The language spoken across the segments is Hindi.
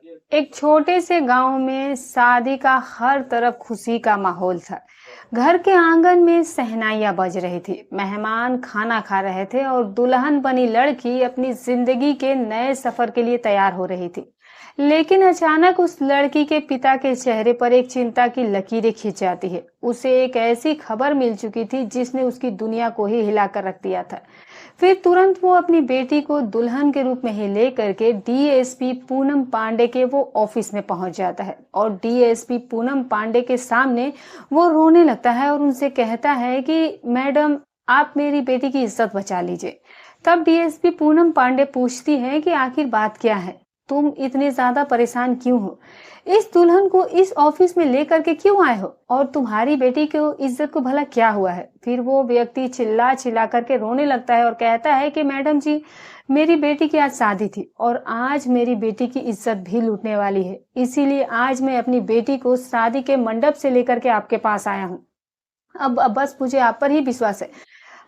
एक छोटे से गांव में शादी का हर तरफ खुशी का माहौल था। घर के आंगन में शहनाइयां बज रही थी, मेहमान खाना खा रहे थे और दुल्हन बनी लड़की अपनी जिंदगी के नए सफर के लिए तैयार हो रही थी। लेकिन अचानक उस लड़की के पिता के चेहरे पर एक चिंता की लकीरें खिंच जाती है। उसे एक ऐसी खबर मिल चुकी थी जिसने उसकी दुनिया को ही हिलाकर रख दिया था। फिर तुरंत वो अपनी बेटी को दुल्हन के रूप में ही लेकर के डीएसपी पूनम पांडे के वो ऑफिस में पहुंच जाता है और डीएसपी पूनम पांडे के सामने वो रोने लगता है और उनसे कहता है कि मैडम, आप मेरी बेटी की इज्जत बचा लीजिए। तब डीएसपी पूनम पांडे पूछती है कि आखिर बात क्या है, तुम इतने ज्यादा परेशान क्यों हो, इस दुल्हन को इस ऑफिस में लेकर के क्यों आए हो, और तुम्हारी बेटी को इज्जत को भला क्या हुआ है। फिर वो व्यक्ति चिल्ला चिल्ला करके रोने लगता है और कहता है कि मैडम जी, मेरी बेटी की आज शादी थी और आज मेरी बेटी की इज्जत भी लूटने वाली है, इसीलिए आज मैं अपनी बेटी को शादी के मंडप से लेकर के आपके पास आया हूँ। अब बस मुझे आप पर ही विश्वास है,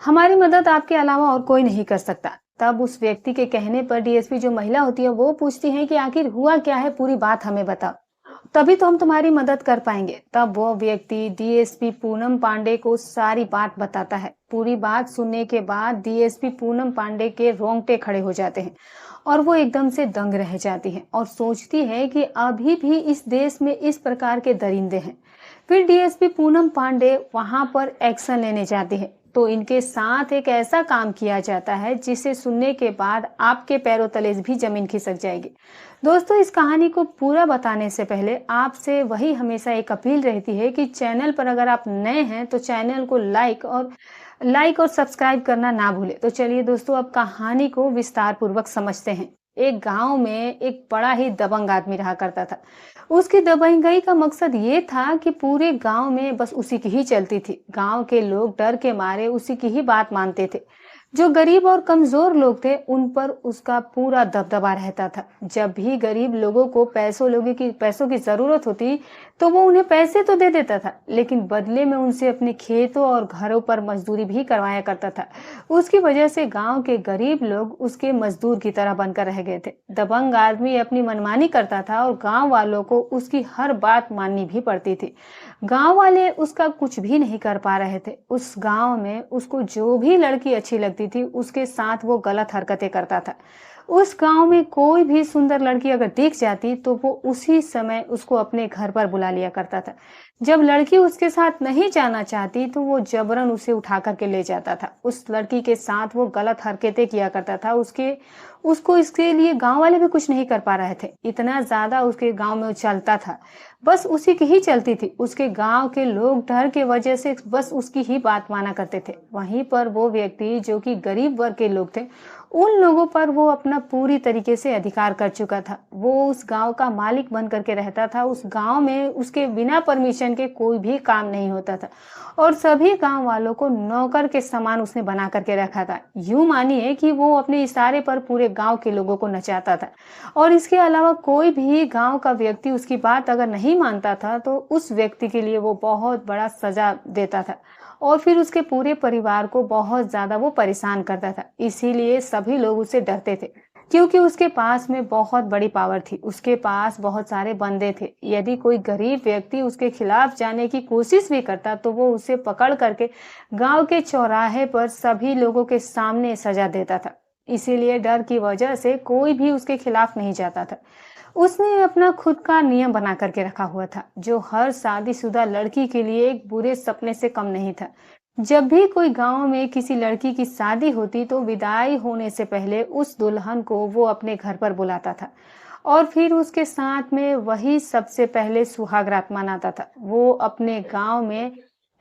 हमारी मदद आपके अलावा और कोई नहीं कर सकता। तब उस व्यक्ति के कहने पर डीएसपी जो महिला होती है वो पूछती है कि आखिर हुआ क्या है, पूरी बात हमें बताओ, तभी तो हम तुम्हारी मदद कर पाएंगे। तब वो व्यक्ति डीएसपी पूनम पांडे को सारी बात बताता है। पूरी बात सुनने के बाद डीएसपी पूनम पांडे के रोंगटे खड़े हो जाते हैं और वो एकदम से दंग रह जाती है और सोचती है कि अभी भी इस देश में इस प्रकार के दरिंदे हैं। फिर डीएसपी पूनम पांडे वहां पर एक्शन लेने जाती है तो इनके साथ एक ऐसा काम किया जाता है जिसे सुनने के बाद आपके पैरों तले भी जमीन खिसक जाएगी। दोस्तों, इस कहानी को पूरा बताने से पहले आपसे वही हमेशा एक अपील रहती है कि चैनल पर अगर आप नए हैं तो चैनल को लाइक और सब्सक्राइब करना ना भूलें। तो चलिए दोस्तों, अब कहानी को विस्तार पूर्वक समझते हैं। एक गांव में एक बड़ा ही दबंग आदमी रहा करता था। उसकी दबंगई का मकसद ये था कि पूरे गांव में बस उसी की ही चलती थी। गांव के लोग डर के मारे उसी की ही बात मानते थे। जो गरीब और कमजोर लोग थे उन पर उसका पूरा दबदबा रहता था। जब भी गरीब लोगों को पैसों की जरूरत होती तो वो उन्हें पैसे तो दे देता था, लेकिन बदले में उनसे अपने खेतों और घरों पर मजदूरी भी करवाया करता था। उसकी वजह से गांव के गरीब लोग उसके मजदूर की तरह बनकर रह गए थे। दबंग आदमी अपनी मनमानी करता था और गांव वालों को उसकी हर बात माननी भी पड़ती थी। गांव वाले उसका कुछ भी नहीं कर पा रहे थे। उस गांव में उसको जो भी लड़की अच्छी लगती थी उसके साथ वो गलत हरकतें करता था। उस गांव में कोई भी सुंदर लड़की अगर दिख जाती तो वो उसी समय उसको अपने घर पर बुला लिया करता था। जब लड़की उसके साथ नहीं जाना चाहती तो वो जबरन उसे उठा करके ले जाता था। उस लड़की के साथ वो गलत हरकतें किया करता था। उसको इसके लिए गांव वाले भी कुछ नहीं कर पा रहे थे। इतना ज्यादा उसके गांव में उछलता था, बस उसी की ही चलती थी। उसके गांव के लोग डर के वजह से बस उसकी ही बात माना करते थे। वहीं पर वो व्यक्ति जो कि गरीब वर्ग के लोग थे, उन लोगों पर वो अपना पूरी तरीके से अधिकार कर चुका था। वो उस गांव का मालिक बन करके रहता था। उस गांव में उसके बिना परमिशन के कोई भी काम नहीं होता था और सभी गांव वालों को नौकर के समान उसने बना करके रखा था। यूं मानिए कि वो अपने इशारे पर पूरे गांव के लोगों को नचाता था और इसके अलावा कोई भी गांव का व्यक्ति उसकी बात अगर नहीं मानता था तो उस व्यक्ति के लिए वो बहुत बड़ा सजा देता था और फिर उसके पूरे परिवार को बहुत ज्यादा वो परेशान करता था। इसीलिए सभी लोग उससे डरते थे क्योंकि उसके पास में बहुत बड़ी पावर थी। उसके पास बहुत सारे बंदे थे। यदि कोई गरीब व्यक्ति उसके खिलाफ जाने की कोशिश भी करता तो वो उसे पकड़ करके गांव के चौराहे पर सभी लोगों के सामने सजा देता था। इसीलिए डर की वजह से कोई भी उसके खिलाफ नहीं जाता था। उसने अपना खुद का नियम बना करके रखा हुआ था जो हर शादीशुदा लड़की के लिए एक बुरे सपने से कम नहीं था। जब भी कोई गांव में किसी लड़की की शादी होती तो विदाई होने से पहले उस दुल्हन को वो अपने घर पर बुलाता था और फिर उसके साथ में वही सबसे पहले सुहाग रात मनाता था। वो अपने गांव में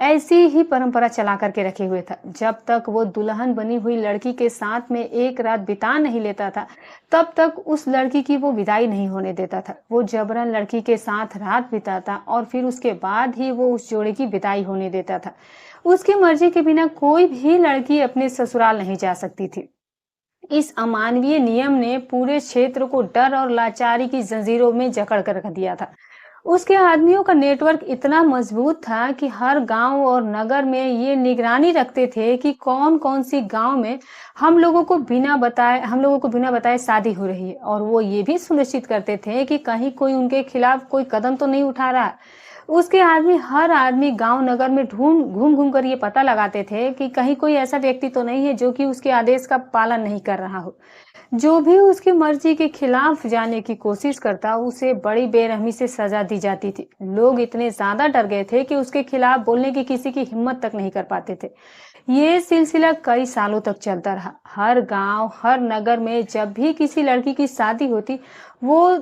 ऐसी ही परंपरा चला करके रखे हुए था। जब तक वो दुल्हन बनी हुई लड़की के साथ में एक रात बिता नहीं लेता था तब तक उस लड़की की वो विदाई नहीं होने देता था। वो जबरन लड़की के साथ रात बिताता और फिर उसके बाद ही वो उस जोड़े की विदाई होने देता था। उसकी मर्जी के बिना कोई भी लड़की अपने ससुराल नहीं जा सकती थी। इस अमानवीय नियम ने पूरे क्षेत्र को डर और लाचारी की जंजीरों में जकड़ कर रख दिया था। उसके आदमियों का नेटवर्क इतना मजबूत था कि हर गांव और नगर में ये निगरानी रखते थे कि कौन कौन सी गांव में हम लोगों को बिना बताए शादी हो रही है, और वो ये भी सुनिश्चित करते थे कि कहीं कोई उनके खिलाफ कोई कदम तो नहीं उठा रहा। उसके आदमी हर आदमी गांव नगर में ढूंढ घूम घूम कर ये पता लगाते थे कि कहीं कोई ऐसा व्यक्ति तो नहीं है जो कि उसके आदेश का पालन नहीं कर रहा हो। जो भी उसकी मर्जी के खिलाफ जाने की कोशिश करता, उसे बड़ी बेरहमी से सजा दी जाती थी। लोग इतने ज्यादा डर गए थे कि उसके खिलाफ बोलने की किसी की हिम्मत तक नहीं कर पाते थे। ये सिलसिला कई सालों तक चलता रहा। हर गांव, हर नगर में जब भी किसी लड़की की शादी होती, वो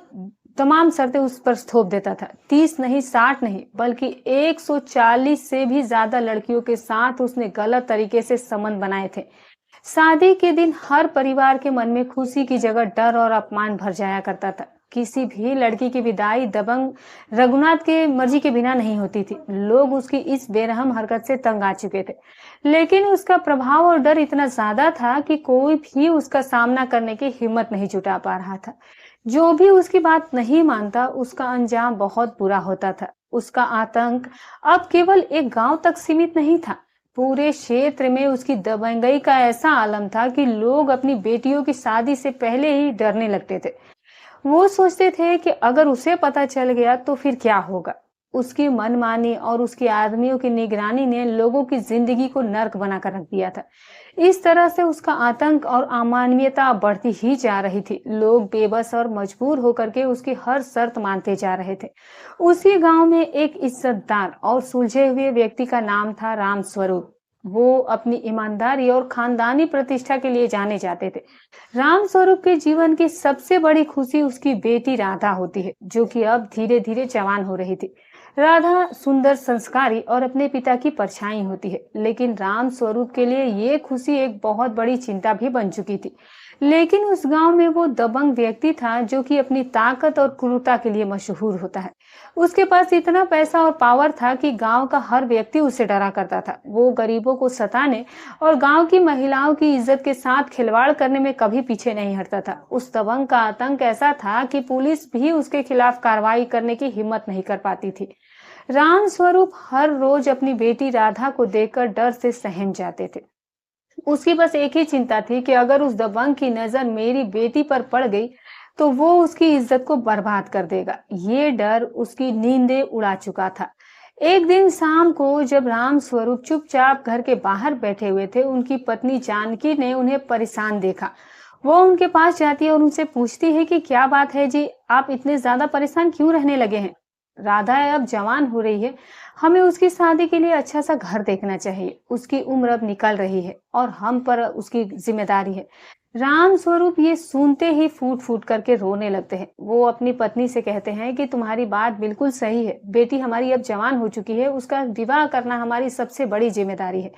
तमाम शर्तें उस पर थोप देता था। 30 नहीं, 60 नहीं, बल्कि 140 से भी ज्यादा लड़कियों के साथ उसने गलत तरीके से संबंध बनाए थे। शादी के दिन हर परिवार के मन में खुशी की जगह डर और अपमान भर जाया करता था। किसी भी लड़की की विदाई दबंग रघुनाथ के मर्जी के बिना नहीं होती थी। लोग उसकी इस बेरहम हरकत से तंग आ चुके थे, लेकिन उसका प्रभाव और डर इतना ज्यादा था कि कोई भी उसका सामना करने की हिम्मत नहीं जुटा पा रहा था। जो भी उसकी बात नहीं मानता, उसका अंजाम बहुत बुरा होता था। उसका आतंक अब केवल एक गांव तक सीमित नहीं था। पूरे क्षेत्र में उसकी दबंगई का ऐसा आलम था कि लोग अपनी बेटियों की शादी से पहले ही डरने लगते थे। वो सोचते थे कि अगर उसे पता चल गया तो फिर क्या होगा। उसकी मनमानी और उसके आदमियों की निगरानी ने लोगों की जिंदगी को नर्क बनाकर रख दिया था। इस तरह से उसका आतंक और अमानवीयता बढ़ती ही जा रही थी। लोग बेबस और मजबूर होकर के उसकी हर शर्त मानते जा रहे थे। उसी गांव में एक इज्जतदार और सुलझे हुए व्यक्ति का नाम था राम स्वरूप। वो अपनी ईमानदारी और खानदानी प्रतिष्ठा के लिए जाने जाते थे। राम स्वरूप के जीवन की सबसे बड़ी खुशी उसकी बेटी राधा होती है, जो कि अब धीरे धीरे जवान हो रही थी। राधा सुंदर, संस्कारी और अपने पिता की परछाई होती है, लेकिन राम स्वरूप के लिए ये खुशी एक बहुत बड़ी चिंता भी बन चुकी थी। लेकिन उस गांव में वो दबंग व्यक्ति था जो कि अपनी ताकत और क्रूरता के लिए मशहूर होता है। उसके पास इतना पैसा और पावर था कि गांव का हर व्यक्ति उससे डरा करता था। वो गरीबों को सताने और गांव की महिलाओं की इज्जत के साथ खिलवाड़ करने में कभी पीछे नहीं हटता था। उस दबंग का आतंक ऐसा था कि पुलिस भी उसके खिलाफ कार्रवाई करने की हिम्मत नहीं कर पाती थी। राम स्वरूप हर रोज अपनी बेटी राधा को देखकर डर से सहम जाते थे। उसकी बस एक ही चिंता थी कि अगर उस दबंग की नजर मेरी बेटी पर पड़ गई तो वो उसकी इज्जत को बर्बाद कर देगा। ये डर उसकी नींदें उड़ा चुका था। एक दिन शाम को जब राम स्वरूप चुपचाप घर के बाहर बैठे हुए थे, उनकी पत्नी जानकी ने उन्हें परेशान देखा। वो उनके पास जाती है और उनसे पूछती है कि क्या बात है जी, आप इतने ज्यादा परेशान क्यों रहने लगे हैं? राधा अब जवान हो रही है, हमें उसकी शादी के लिए अच्छा सा घर देखना चाहिए। उसकी उम्र अब निकल रही है और हम पर उसकी जिम्मेदारी है। राम स्वरूप ये सुनते ही फूट फूट करके रोने लगते हैं। वो अपनी पत्नी से कहते हैं कि तुम्हारी बात बिल्कुल सही है, बेटी हमारी अब जवान हो चुकी है, उसका विवाह करना हमारी सबसे बड़ी जिम्मेदारी है।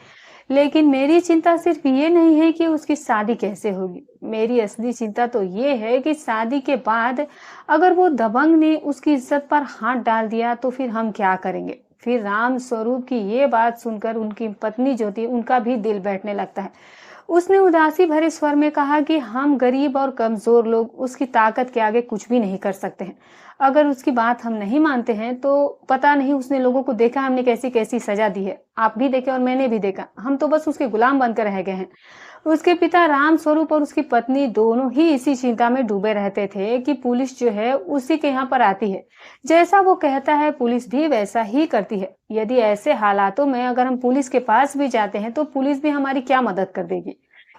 लेकिन मेरी चिंता सिर्फ ये नहीं है कि उसकी शादी कैसे होगी। मेरी असली चिंता तो ये है कि शादी के बाद अगर वो दबंग ने उसकी इज्जत पर हाथ डाल दिया तो फिर हम क्या करेंगे। फिर राम स्वरूप की ये बात सुनकर उनकी पत्नी जो थी, उनका भी दिल बैठने लगता है। उसने उदासी भरे स्वर में कहा कि हम गरीब और कमजोर लोग उसकी ताकत के आगे कुछ भी नहीं कर सकते हैं। अगर उसकी बात हम नहीं मानते हैं तो पता नहीं उसने लोगों को देखा हमने कैसी कैसी सजा दी है। आप भी देखे और मैंने भी देखा, हम तो बस उसके गुलाम बनकर रह गए हैं। उसके पिता राम स्वरूप और उसकी पत्नी दोनों ही इसी चिंता में डूबे रहते थे कि पुलिस जो है उसी के यहाँ पर आती है। जैसा वो कहता है पुलिस भी वैसा ही करती है। यदि ऐसे हालातों में अगर हम पुलिस के पास भी जाते हैं तो पुलिस भी हमारी क्या मदद कर देगी,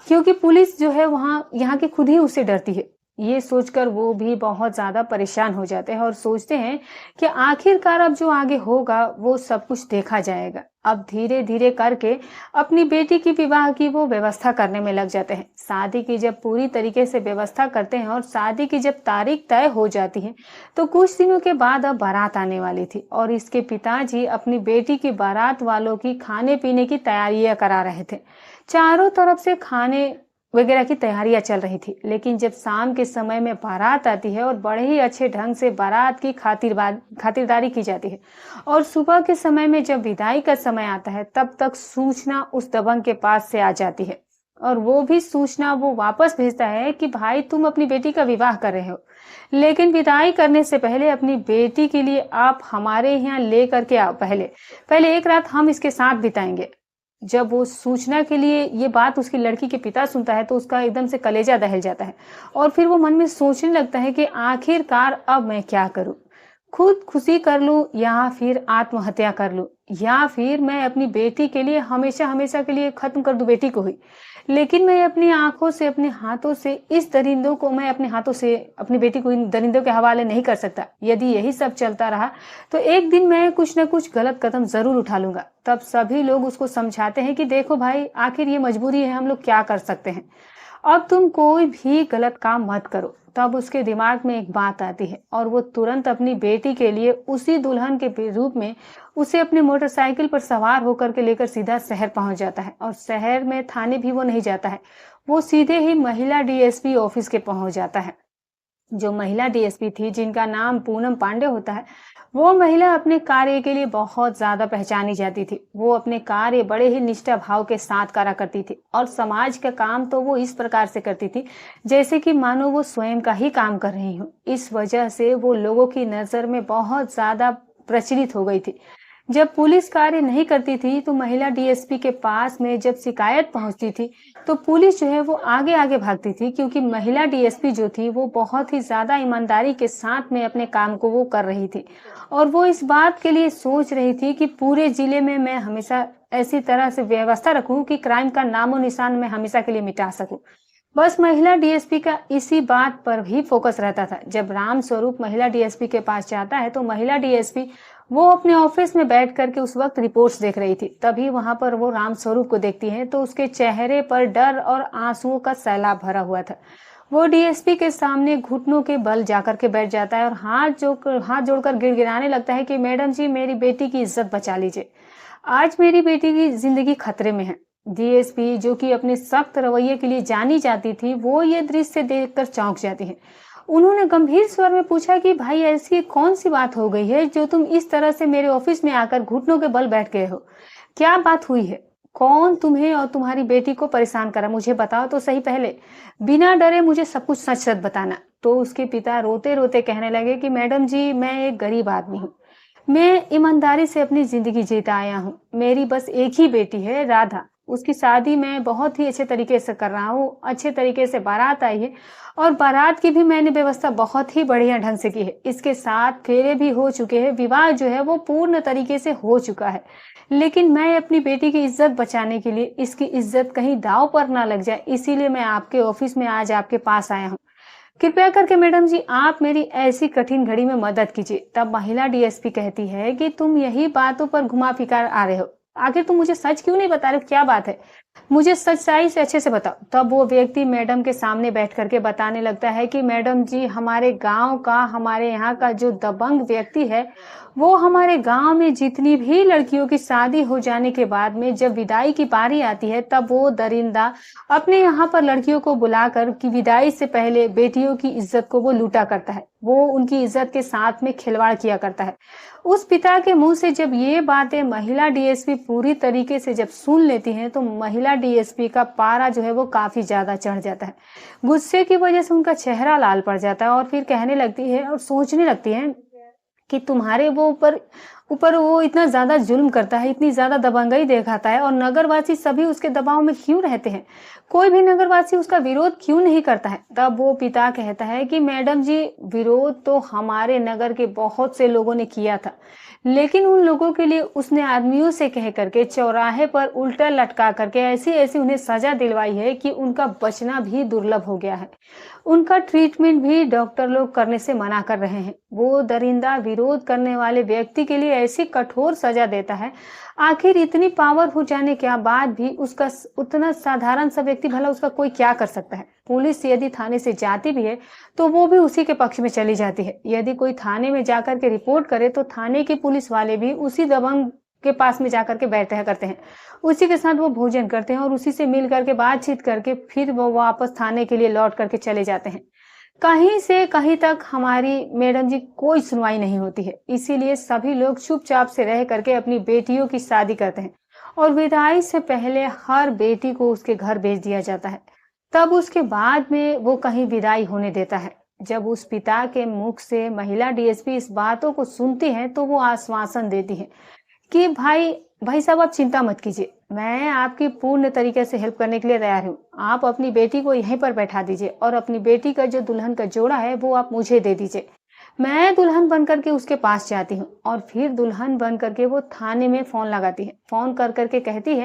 क्योंकि पुलिस जो है वहाँ यहाँ की खुद ही उससे डरती है। ये सोचकर वो भी बहुत ज्यादा परेशान हो जाते हैं और सोचते हैं कि आखिरकार अब जो आगे होगा वो सब कुछ देखा जाएगा। अब धीरे धीरे करके अपनी बेटी की विवाह की वो व्यवस्था करने में लग जाते हैं। शादी की जब पूरी तरीके से व्यवस्था करते हैं और शादी की जब तारीख तय हो जाती है तो कुछ दिनों के बाद अब बारात आने वाली थी और इसके पिताजी अपनी बेटी की बारात वालों की खाने पीने की तैयारियां करा रहे थे। चारों तरफ से खाने वगैरह की तैयारियां चल रही थी। लेकिन जब शाम के समय में बारात आती है और बड़े ही अच्छे ढंग से बारात की खातिरदारी की जाती है और सुबह के समय में जब विदाई का समय आता है तब तक सूचना उस दबंग के पास से आ जाती है। और वो भी सूचना वो वापस भेजता है कि भाई तुम अपनी बेटी का विवाह कर रहे हो, लेकिन विदाई करने से पहले अपनी बेटी के लिए आप हमारे यहाँ ले करके आओ, पहले पहले एक रात हम इसके साथ बिताएंगे। जब वो सूचना के लिए ये बात उसकी लड़की के पिता सुनता है तो उसका एकदम से कलेजा दहल जाता है और फिर वो मन में सोचने लगता है कि आखिरकार अब मैं क्या करूं, खुद खुशी कर लूं या फिर आत्महत्या कर लूं, या फिर मैं अपनी बेटी के लिए हमेशा हमेशा के लिए खत्म कर दूं बेटी को ही। लेकिन मैं अपनी आंखों से अपने हाथों से इस दरिंदों को मैं अपने हाथों से अपनी बेटी को इन दरिंदों के हवाले नहीं कर सकता। यदि यही सब चलता रहा तो एक दिन मैं कुछ न कुछ गलत कदम जरूर उठा लूंगा। तब सभी लोग उसको समझाते हैं कि देखो भाई, आखिर ये मजबूरी है, हम लोग क्या कर सकते हैं, अब तुम कोई भी गलत काम मत करो। तब उसके दिमाग में एक बात आती है और वो तुरंत अपनी बेटी के लिए उसी दुल्हन के रूप में उसे अपने मोटरसाइकिल पर सवार होकर के लेकर सीधा शहर पहुंच जाता है। और शहर में थाने भी वो नहीं जाता है, वो सीधे ही महिला डीएसपी ऑफिस के पहुंच जाता है। जो महिला डीएसपी थी, जिनका नाम पूनम पांडे होता है, वो महिला अपने कार्य के लिए बहुत ज्यादा पहचानी जाती थी। वो अपने कार्य बड़े ही निष्ठा भाव के साथ करा करती थी और समाज का काम तो वो इस प्रकार से करती थी जैसे कि मानो वो स्वयं का ही काम कर रही हो। इस वजह से वो लोगों की नजर में बहुत ज्यादा प्रचलित हो गई थी। जब पुलिस कार्य नहीं करती थी तो महिला डीएसपी के पास में जब शिकायत पहुंचती थी तो पुलिस जो है वो आगे आगे भागती थी, क्योंकि महिला डीएसपी जो थी वो बहुत ही ज्यादा ईमानदारी के साथ में अपने काम को वो कर रही थी और वो इस बात के लिए सोच रही थी कि पूरे जिले में मैं हमेशा ऐसी तरह से व्यवस्था रखूं कि क्राइम का नामो निशान मैं हमेशा के लिए मिटा सकूं। बस महिला डीएसपी का इसी बात पर भी फोकस रहता था। जब राम स्वरूप महिला डीएसपी के पास जाता है तो महिला डीएसपी वो अपने ऑफिस में बैठ करके उस वक्त रिपोर्ट्स देख रही थी। तभी वहां पर वो राम स्वरूप को देखती है तो उसके चेहरे पर डर और आंसुओं का सैलाब भरा हुआ था। वो डीएसपी के सामने घुटनों के बल जाकर के बैठ जाता है और हाथ जोड़कर गिड़गिड़ाने लगता है कि मैडम जी, मेरी बेटी की इज्जत बचा लीजिए, आज मेरी बेटी की जिंदगी खतरे में है। डीएसपी जो कि अपने सख्त रवैये के लिए जानी जाती थी, वो ये दृश्य देखकर चौंक जाती है। उन्होंने गंभीर स्वर में पूछा कि भाई, ऐसी कौन सी बात हो गई है जो तुम इस तरह से मेरे ऑफिस में आकर घुटनों के बल बैठ गए हो? क्या बात हुई है? कौन तुम्हें और तुम्हारी बेटी को परेशान करा? मुझे बताओ तो सही, पहले बिना डरे मुझे सब कुछ सच सच बताना। तो उसके पिता रोते रोते कहने लगे कि मैडम जी, मैं एक गरीब आदमी हूँ, मैं ईमानदारी से अपनी जिंदगी जीता आया हूँ। मेरी बस एक ही बेटी है, राधा। उसकी शादी मैं बहुत ही अच्छे तरीके से कर रहा हूँ, अच्छे तरीके से बारात आई है और बारात की भी मैंने व्यवस्था बहुत ही बढ़िया ढंग से की है। इसके साथ फेरे भी हो चुके हैं, विवाह जो है वो पूर्ण तरीके से हो चुका है। लेकिन मैं अपनी बेटी की इज्जत बचाने के लिए, इसकी इज्जत कहीं दांव पर ना लग जाए, इसीलिए मैं आपके ऑफिस में आज आपके पास आया हूँ। कृपया करके मैडम जी, आप मेरी ऐसी कठिन घड़ी में मदद कीजिए। तब महिला डीएसपी कहती है कि तुम यही बातों पर घुमा फिकार आ रहे हो, आखिर तुम मुझे सच क्यों नहीं बता रहे हो? क्या बात है, मुझे सच्चाई से अच्छे से बताओ। तब वो व्यक्ति मैडम के सामने बैठ करके बताने लगता है कि मैडम जी, हमारे गांव का, हमारे यहाँ का जो दबंग व्यक्ति है, वो हमारे गांव में जितनी भी लड़कियों की शादी हो जाने के बाद में जब विदाई की बारी आती है, तब वो दरिंदा अपने यहाँ पर लड़कियों को बुलाकर कि विदाई से पहले बेटियों की इज्जत को वो लूटा करता है, वो उनकी इज्जत के साथ में खिलवाड़ किया करता है। उस पिता के मुंह से जब ये बातें महिला डीएसपी पूरी तरीके से जब सुन लेती हैं तो महिला डीएसपी का पारा जो है वो काफी ज्यादा चढ़ जाता है। गुस्से की वजह से उनका चेहरा लाल पड़ जाता है और फिर कहने लगती है और सोचने लगती है कि तुम्हारे वो ऊपर ऊपर वो इतना ज्यादा जुल्म करता है, इतनी ज्यादा दबंगई दिखाता है और नगरवासी सभी उसके दबाव में क्यों रहते हैं? कोई भी नगरवासी उसका विरोध क्यों नहीं करता है? तब वो पिता कहता है कि मैडम जी, विरोध तो हमारे नगर के बहुत से लोगों ने किया था, लेकिन उन लोगों के लिए उसने आदमियों से कह करके चौराहे पर उल्टा लटका करके ऐसी ऐसी उन्हें सजा दिलवाई है कि उनका बचना भी दुर्लभ हो गया है। उनका ट्रीटमेंट भी डॉक्टर लोग करने से मना कर रहे हैं। वो दरिंदा विरोध करने वाले व्यक्ति के लिए ऐसी कठोर सजा देता है। आखिर इतनी पावर हो जाने के बाद भी उसका उतना साधारण सा व्यक्ति भला उसका कोई क्या कर सकता है? पुलिस यदि थाने से जाती भी है तो वो भी उसी के पक्ष में चली जाती है। यदि कोई थाने में जाकर के रिपोर्ट करे तो थाने के पुलिस वाले भी उसी दबंग के पास में जाकर के बैठा करते हैं, उसी के साथ वो भोजन करते हैं और उसी से मिल करके बातचीत करके फिर वो वापस थाने के लिए लौट करके चले जाते हैं। कहीं से कहीं तक हमारी मैडम जी कोई सुनवाई नहीं होती है, इसीलिए सभी लोग चुपचाप से रह करके अपनी बेटियों की शादी करते हैं और विदाई से पहले हर बेटी को उसके घर भेज दिया जाता है। तब उसके बाद में वो कहीं विदाई होने देता है। जब उस पिता के मुख से महिला डीएसपी इस बातों को सुनती है तो वो आश्वासन देती है कि भाई भाई साहब आप चिंता मत कीजिए, मैं आपकी पूर्ण तरीके से हेल्प करने के लिए तैयार हूँ। आप अपनी बेटी को यहीं पर बैठा दीजिए और अपनी बेटी का जो दुल्हन का जोड़ा है वो आप मुझे दे दीजिए। मैं दुल्हन बन करके उसके पास जाती हूँ और फिर दुल्हन बन करके वो थाने में फोन लगाती है। फोन कर करके कहती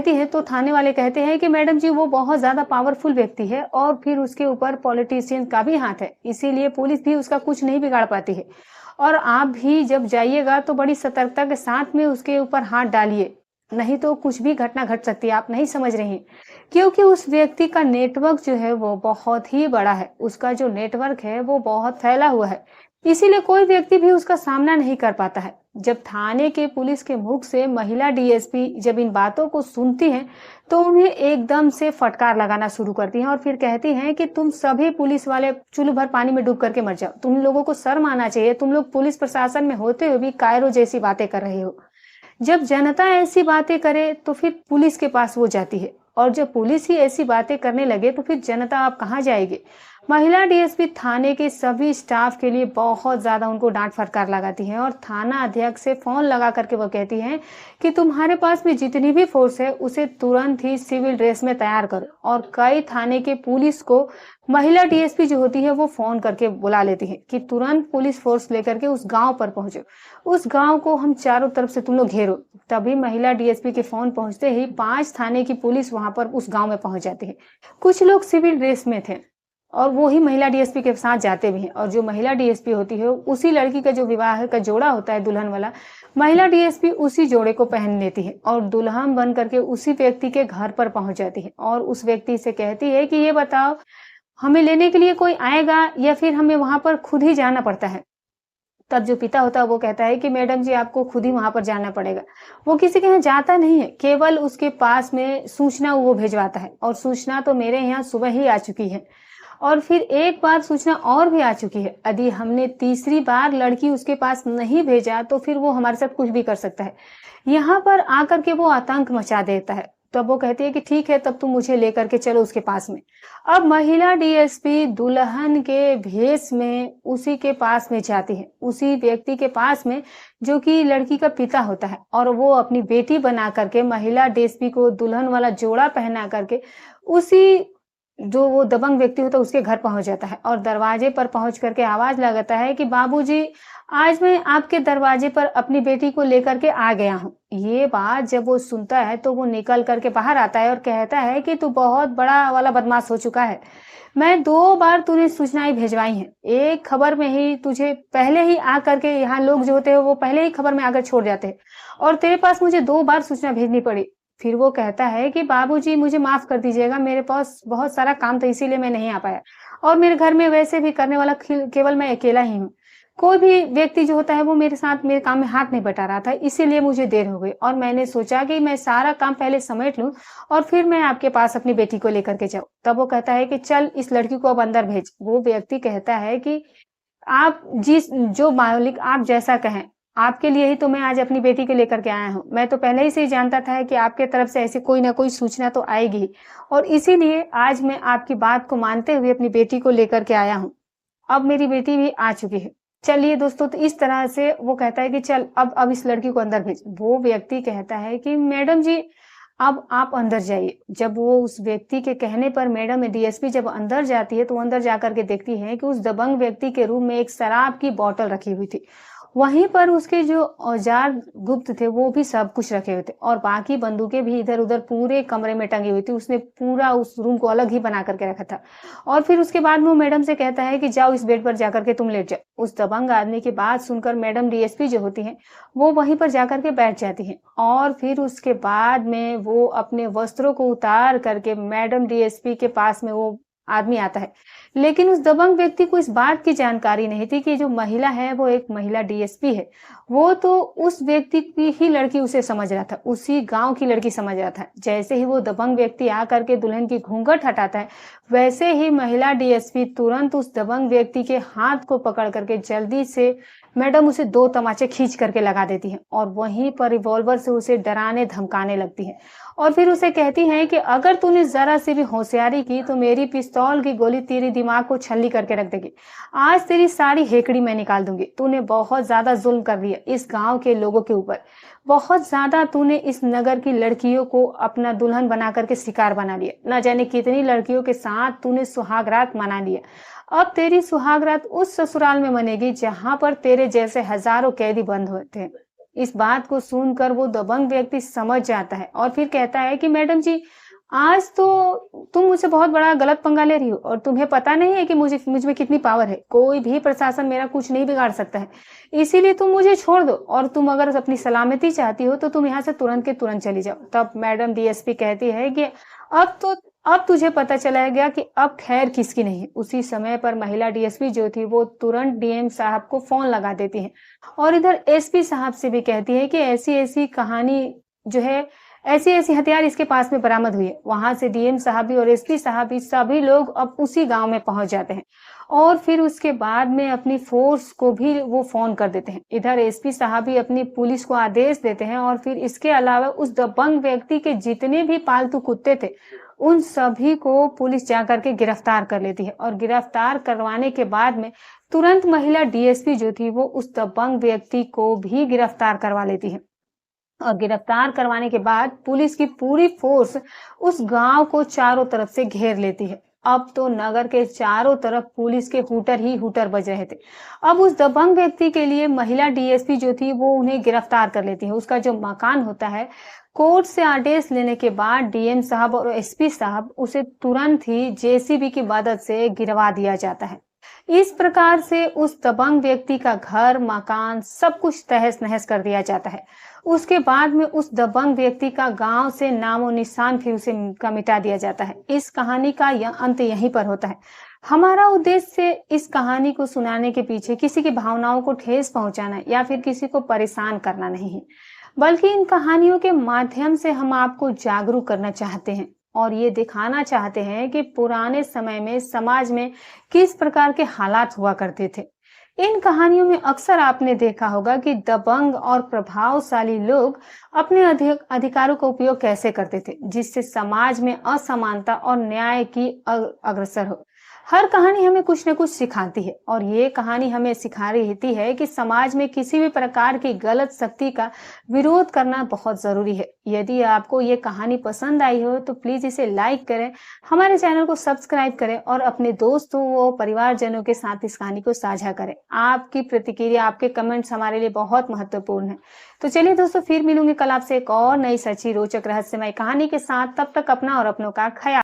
है तो थाने वाले कहते हैं कि मैडम जी वो बहुत ज्यादा पावरफुल व्यक्ति है और फिर उसके ऊपर पॉलिटिशियन का भी हाथ है, इसीलिए पुलिस भी उसका कुछ नहीं बिगाड़ पाती है। और आप भी जब जाइएगा तो बड़ी सतर्कता के साथ में उसके ऊपर हाथ डालिए, नहीं तो कुछ भी घटना घट सकती है। आप नहीं समझ रही हैं, क्योंकि उस व्यक्ति का नेटवर्क जो है वो बहुत ही बड़ा है। उसका जो नेटवर्क है वो बहुत फैला हुआ है, इसीलिए कोई व्यक्ति भी उसका सामना नहीं कर पाता है। जब थाने के पुलिस के मुख से महिला डीएसपी जब इन बातों को सुनती हैं, तो उन्हें एकदम से फटकार लगाना शुरू करती हैं और फिर कहती हैं कि तुम सभी पुलिस वाले चुल्लू भर पानी में डूब करके मर जाओ। तुम लोगों को शर्म आना चाहिए, तुम लोग पुलिस प्रशासन में होते हुए भी कायरों जैसी बातें कर रहे हो। जब जनता ऐसी बातें करे तो फिर पुलिस के पास वो जाती है, और जब पुलिस ही ऐसी बातें करने लगे तो फिर जनता आप कहाँ जाएगी। महिला डीएसपी थाने के सभी स्टाफ के लिए बहुत ज्यादा उनको डांट फटकार लगाती है और थाना अध्यक्ष से फोन लगा करके वो कहती हैं कि तुम्हारे पास में जितनी भी फोर्स है उसे तुरंत ही सिविल ड्रेस में तैयार करो। और कई थाने के पुलिस को महिला डीएसपी जो होती है वो फोन करके बुला लेती है कि तुरंत पुलिस फोर्स लेकर के उस गांव पर पहुंचो, उस गांव को हम चारों तरफ से तुम लोग घेरो। तभी महिला डीएसपी के फोन पहुंचते ही 5 थाने की पुलिस वहां पर उस गांव में पहुंच जाती है। कुछ लोग सिविल ड्रेस में थे और वो ही महिला डीएसपी के साथ जाते भी हैं, और जो महिला डीएसपी होती है उसी लड़की का जो विवाह का जोड़ा होता है दुल्हन वाला, महिला डीएसपी उसी जोड़े को पहन लेती है और दुल्हन बन करके उसी व्यक्ति के घर पर पहुंच जाती है और उस व्यक्ति से कहती है कि ये बताओ, हमें लेने के लिए कोई आएगा या फिर हमें वहां पर खुद ही जाना पड़ता है। तब जो पिता होता है वो कहता है कि मैडम जी आपको खुद ही वहां पर जाना पड़ेगा। वो किसी के यहाँ जाता नहीं है, केवल उसके पास में सूचना वो भिजवाता है, और सूचना तो मेरे यहाँ सुबह ही आ चुकी है और फिर एक बार सूचना और भी आ चुकी है। यदि हमने तीसरी बार लड़की उसके पास नहीं भेजा तो फिर वो हमारे साथ कुछ भी कर सकता है। यहाँ पर आकर के वो आतंक मचा देता है। तब वो कहती है कि ठीक है, तब तुम मुझे लेकर के चलो उसके पास में। अब महिला डीएसपी दुल्हन के भेष में उसी के पास में जाती है, उसी व्यक्ति के पास में जो कि लड़की का पिता होता है, और वो अपनी बेटी बना करके महिला डीएसपी को दुल्हन वाला जोड़ा पहना करके उसी जो वो दबंग व्यक्ति होता है उसके घर पहुंच जाता है और दरवाजे पर पहुंच करके आवाज लगाता है कि बाबूजी, आज मैं आपके दरवाजे पर अपनी बेटी को लेकर के आ गया हूँ। ये बात जब वो सुनता है तो वो निकल करके बाहर आता है और कहता है कि तू बहुत बड़ा वाला बदमाश हो चुका है। मैं 2 बार तूने सूचनाएं भेजवाई हैं, एक खबर में ही तुझे पहले ही आ करके, यहाँ लोग जो होते हैं वो पहले ही खबर में आकर छोड़ जाते हैं, और तेरे पास मुझे 2 बार सूचना भेजनी पड़ी। फिर वो कहता है कि बाबूजी मुझे माफ कर दीजिएगा, मेरे पास बहुत सारा काम था इसीलिए मैं नहीं आ पाया, और मेरे घर में वैसे भी करने वाला केवल मैं अकेला ही हूँ। कोई भी व्यक्ति जो होता है वो मेरे साथ मेरे काम में हाथ नहीं बटा रहा था, इसीलिए मुझे देर हो गई, और मैंने सोचा कि मैं सारा काम पहले समेट लूं और फिर मैं आपके पास अपनी बेटी को लेकर के जाऊं। तब वो कहता है कि चल इस लड़की को अब अंदर भेज। वो व्यक्ति कहता है कि आप जो मालिक आप जैसा कहें, आपके लिए ही तो मैं आज अपनी बेटी को लेकर के आया हूँ। मैं तो पहले ही से ही जानता था कि आपके तरफ से ऐसी कोई ना कोई सूचना तो आएगी, और इसीलिए आज मैं आपकी बात को मानते हुए अपनी बेटी को लेकर के आया हूँ। अब मेरी बेटी भी आ चुकी है। चलिए दोस्तों, तो इस तरह से वो कहता है कि चल अब इस लड़की को अंदर भेज। वो व्यक्ति कहता है कि मैडम जी अब आप अंदर जाइए। जब वो उस व्यक्ति के कहने पर मैडम डीएसपी जब अंदर जाती है तो अंदर जाकर के देखती है कि उस दबंग व्यक्ति के रूम में एक शराब की बोतल रखी हुई थी। वहीं पर उसके जो औजार गुप्त थे वो भी सब कुछ रखे हुए थे, और बाकी बंदूकें भी इधर उधर पूरे कमरे में टंगी हुई थी। उसने पूरा उस रूम को अलग ही बना करके रखा था। और फिर उसके बाद में वो मैडम से कहता है कि जाओ इस बेड पर जाकर के तुम लेट जाओ। उस दबंग आदमी की बात सुनकर मैडम डीएसपी जो होती हैं वो वहीं पर जाकर के बैठ जाती हैं, और फिर उसके बाद में वो अपने वस्त्रों को उतार करके मैडम डीएसपी के पास में वो आदमी आता है। लेकिन उस दबंग व्यक्ति को इस बात की जानकारी नहीं थी कि जो महिला है वो एक महिला डीएसपी है। वो तो उस व्यक्ति की ही लड़की उसे समझ रहा था, उसी गाँव की लड़की समझ रहा था। जैसे ही वो दबंग व्यक्ति आकर के दुल्हन की घूंघट हटाता है, वैसे ही महिला डीएसपी तुरंत उस दबंग व्यक्ति के हाथ को पकड़ करके जल्दी से मैडम उसे 2 तमाचे खींच करके लगा देती हैं और वहीं पर रिवॉल्वर से उसे डराने धमकाने लगती हैं। और फिर उसे कहती हैं कि अगर तूने ज़रा सी भी होशियारी की तो मेरी पिस्तौल की गोली तेरे दिमाग को छल्ली करके रख देगी। आज तेरी सारी हेकड़ी मैं निकाल दूँगी। तूने बहुत ज़्यादा ज़ुल्म कर लिया इस गाँव के लोगों के ऊपर। बहुत ज़्यादा तूने इस नगर की लड़कियों को अपना दुल्हन बना करके शिकार बना लिया। ना जाने कितनी लड़कियों के साथ तूने सुहाग रात मना लिया। अब तेरी सुहाग रात उस ससुराल में मनेगी जहाँ पर तेरे जैसे हज़ारों कैदी बंद होते हैं। इस बात को सुनकर वो दबंग व्यक्ति समझ जाता है और फिर कहता है कि मैडम जी, आज तो तुम मुझसे बहुत बड़ा गलत पंगा ले रही हो और तुम्हें पता नहीं है कि मुझ में कितनी पावर है। कोई भी प्रशासन मेरा कुछ नहीं बिगाड़ सकता है। इसीलिए तुम मुझे छोड़ दो और तुम अगर अपनी सलामती चाहती हो तो तुम यहाँ से तुरंत के तुरंत चली जाओ। तब मैडम डीएसपी कहती है कि अब तुझे पता चला गया कि अब खैर किसकी नहीं है। उसी समय पर महिला डीएसपी जो थी वो तुरंत डीएम साहब को फोन लगा देती है और इधर एसपी साहब से भी कहती है कि ऐसी-ऐसी कहानी जो है, ऐसी-ऐसी हथियार इसके पास में बरामद हुई है। वहां से डीएम साहब भी और एसपी साहब भी सभी लोग अब उसी गांव में पहुंच जाते हैं और फिर उसके बाद में अपनी फोर्स को भी वो फोन कर देते हैं। इधर एसपी साहब भी अपनी पुलिस को आदेश देते हैं और फिर इसके अलावा उस दबंग व्यक्ति के जितने भी पालतू कुत्ते थे उन सभी को पुलिस जाकर के गिरफ्तार कर लेती है और गिरफ्तार करवाने के बाद में तुरंत महिला डीएसपी जो थी वो उस दबंग व्यक्ति को भी गिरफ्तार करवा लेती है। और गिरफ्तार करवाने के बाद पुलिस की पूरी फोर्स उस गांव को चारों तरफ से घेर लेती है। अब तो नगर के चारों तरफ पुलिस के हूटर ही हूटर बज रहे थे। अब उस दबंग व्यक्ति के लिए महिला डीएसपी जो थी वो उन्हें गिरफ्तार कर लेती है। उसका जो मकान होता है, कोर्ट से आदेश लेने के बाद डीएम साहब और एसपी साहब उसे तुरंत ही जेसीबी की मदद से गिरवा दिया जाता है। इस प्रकार से उस दबंग व्यक्ति का घर, मकान सब कुछ तहस-नहस कर दिया जाता है। उसके बाद में उस दबंग व्यक्ति का गांव से नामो निशान फिर उसे मिटा दिया जाता है। इस कहानी का अंत यहीं पर होता है। हमारा उद्देश्य इस कहानी को सुनाने के पीछे किसी की भावनाओं को ठेस पहुंचाना या फिर किसी को परेशान करना नहीं है, बल्कि इन कहानियों के माध्यम से हम आपको जागरूक करना चाहते हैं और ये दिखाना चाहते हैं कि पुराने समय में समाज में किस प्रकार के हालात हुआ करते थे। इन कहानियों में अक्सर आपने देखा होगा कि दबंग और प्रभावशाली लोग अपने अधिकारों का उपयोग कैसे करते थे, जिससे समाज में असमानता और न्याय की अग्रसर हो। हर कहानी हमें कुछ न कुछ सिखाती है और ये कहानी हमें सिखा रही है कि समाज में किसी भी प्रकार की गलत शक्ति का विरोध करना बहुत जरूरी है। यदि आपको ये कहानी पसंद आई हो तो प्लीज इसे लाइक करें, हमारे चैनल को सब्सक्राइब करें और अपने दोस्तों व परिवारजनों के साथ इस कहानी को साझा करें। आपकी प्रतिक्रिया, आपके कमेंट्स हमारे लिए बहुत महत्वपूर्ण है। तो चलिए दोस्तों, फिर मिलूंगे कल आपसे एक और नई सच्ची रोचक रहस्यमय कहानी के साथ। तब तक अपना और अपनों का ख्याल